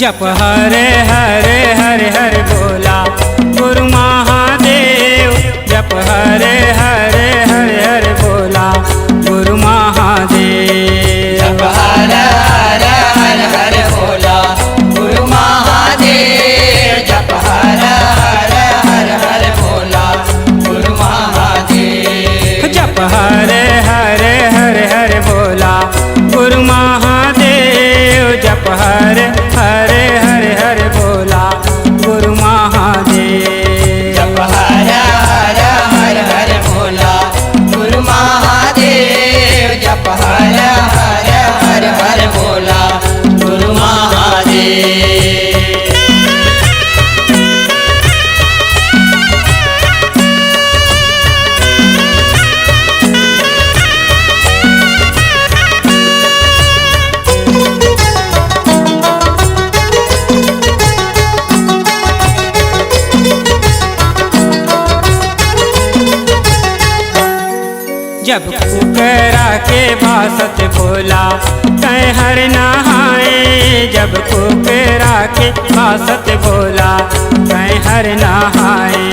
जप हरे हरे हरे हरे बोला गुरु महादेव। जप हरे हरे हरे हरे बोला गुरु महादेव। जप हरे हरे हरे हरे बोला गुरु महादेव। जप हरे हरे हरे हरे बोला गुरु महादेव। जप हरे हरे हरे हरे बोला गुरु महादेव। जप हरे हरे हरे हरे बोला गुरु महादेव। जप हरे हरे हरे हरे बोला गुरु महादेव। जप हरे हरे हरे हरे बोला गुरु महादेव। जब कुकरा के बासत बोला तय हर नहाए। जब कुकरा के बासत बोला तय हर नहाए।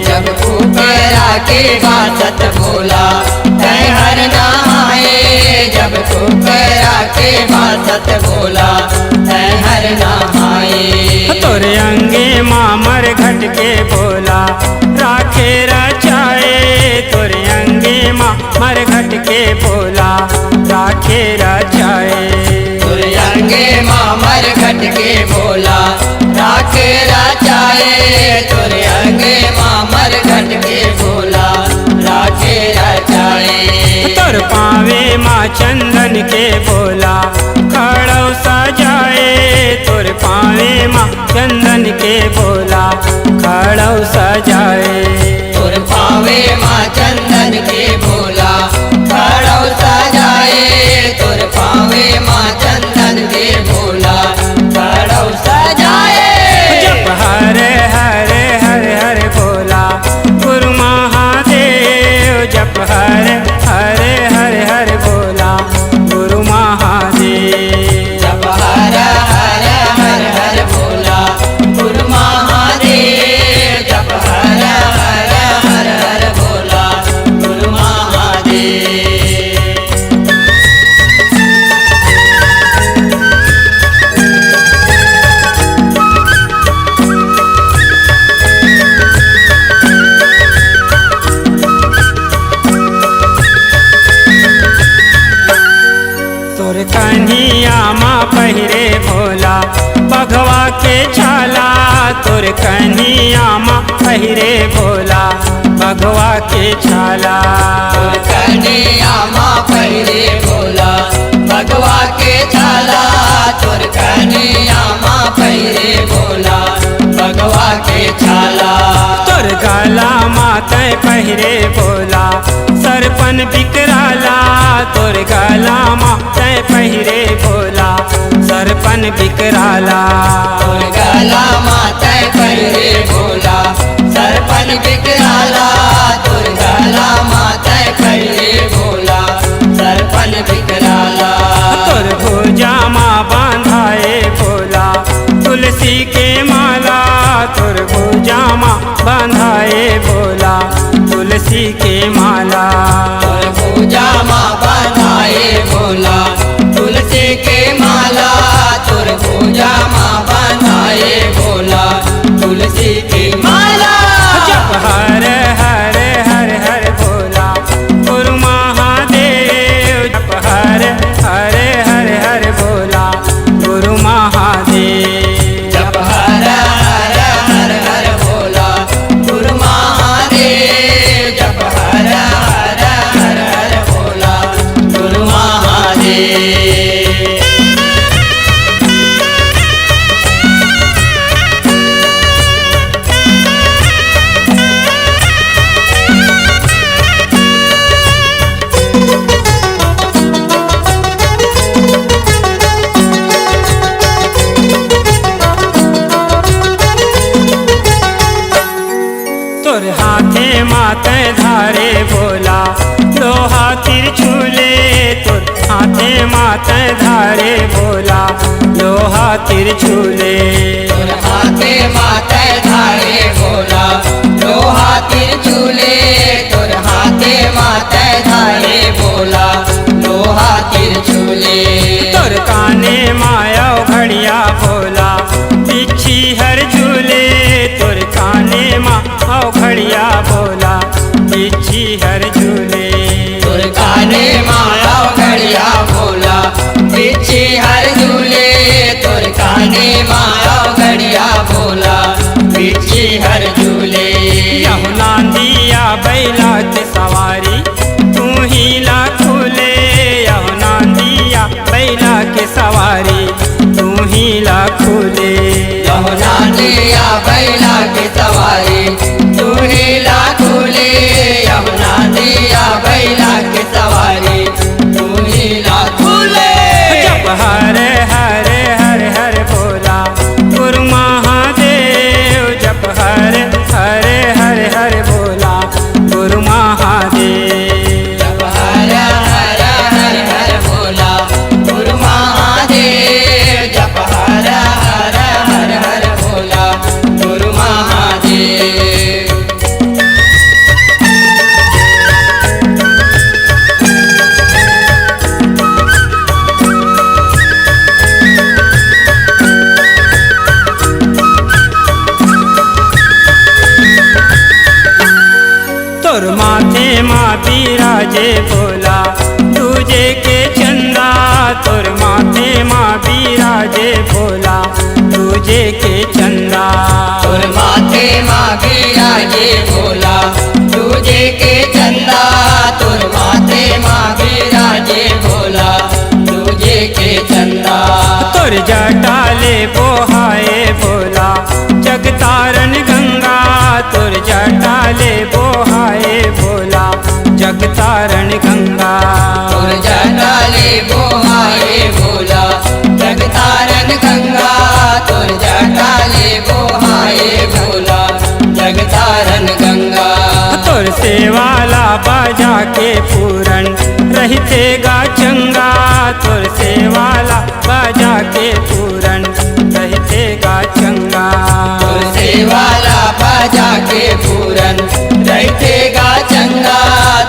जब कुकरा के बासत बोला तय हर नहाए। जब कुकरा के बासत बोला तय हर नहाए। तोरे अंगे मामर घट के बोला राखे रचाए। तोरे अंगे मामर घट के बोला राखे रचाए। तोरे अंगे मामर घट के बोला राखे रचाए। तोरे अंगे मामर घट के बोला राखे रचाए। तोर पावे माँ चंदन के बोला खड़ो सजाए। तोर पावे माँ चंदन के बोला खड़ो सजाए। तोर पावे माँ चंदन के बोला खड़ो सजाए। तोर पावे माँ चंदन के बोला खड़ो सजाए। जप हरे हरे हरे हरे बोला गुरु महादेव। जप हरे हरे हरे हरे बोला गुरु महादेव। जप हरे हरे हरे हरे बोला गुरु महादेव। जप हरे हरे हरे हरे बोला गुरु महादेव। तोर कन्हिया माँ पहिरे भोला बघवा के छाला। तोर कन्हिया माँ पहिरे भोला बघवा के छाला। तोर कन्हैया माँ पहिरे भोला भगवा के छाला। तोर कन्हैया माँ पहिरे भोला भगवा के छाला। तोर गाला माता पहिरे भोला सरपन बिकराला। तोर गाला माता पहिरे भोला सरपन बिकराला। तोर गला माता पहिरे भोला सरपन बिकराला। तोर गला माता पहिरे भोला सरपन बिकराला। तोर भुजा माँ बांधाए भोला तुलसी के माला। तोर भुजा माँ बांधाए भोला तुलसी के माला। तोर पूजा माँ बनाए भोला तुलसी के माला। तोर पूजा माँ बनाए भोला तुलसी की माला। जप हरे हरे हरे हरे बोला गुरु महादेव। जप हरे हरे हरे हरे बोला गुरु महादेव। जप हरे हरे हरे हरे बोला गुरु महादेव। जप हरे हरे हरे हरे बोला गुरु महादेव। तोर हाथे माते धारे बोला लोहा तिरछुले। तोर हाथे माते धारे बोला लोहा तिरछूले तुर हाथे माथे धारे भोला लोहा तिरछूले तुर हाथे माथे धारे भोला लोहा तिरछूले तुर काने माया घड़िया भोला बिच्छी हर झूले तुर काने माया घड़िया भोला बिच्छी हर झूले तुर काने माया घड़िया भोला बिच्छी हर झूले तुर काने माया घड़िया भोला बिच्छी हर झूले यमुना दिया बैला के सवारी तू ही लाखूले यमुना दिया बैला के सवारी तू ही लाखूले यमुना दिया बैला के सवारी तू ही लाखूले यमुना दिया बैला के सवारी तू ही लाखूले जप हर हर हर हर भोला गुरु महादेव जप हर हर हर हर भोला गुरु महादेव जप हर हर हर हर भोला गुरु महादेव जप हर हर हर हर भोला गुरु महादेव तुर माथे माँ बिराजे भोला तुझे के चंदा तुर माथे माँ बिराजे भोला तुझे के चंदा तुर माथे माँ बिराजे भोला तुझे के चंदा तुर माथे माँ बिराजे भोला तुझे के चंदा तुर जटाले बोहाए भोला जगतारण गंगा तुर जटाले बोहाए भोला जगतारण गंगा तुर जटाले बोहाए भोला जगतारण गंगा तुर जटाले बोहाए भोला जगतारण गंगा तुर सेवाला बाजा के पूरन रहते गा चंगा तुर सेवाला बाजा के पूरन रहते गा चंगा तुर सेवाला बाजा के पूरन रहतेगा चंगा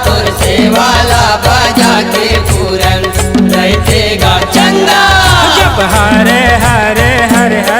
तुर सेवाला बाजा के पूरन रहतेगा चंगा जप हरे हरे हरे हरे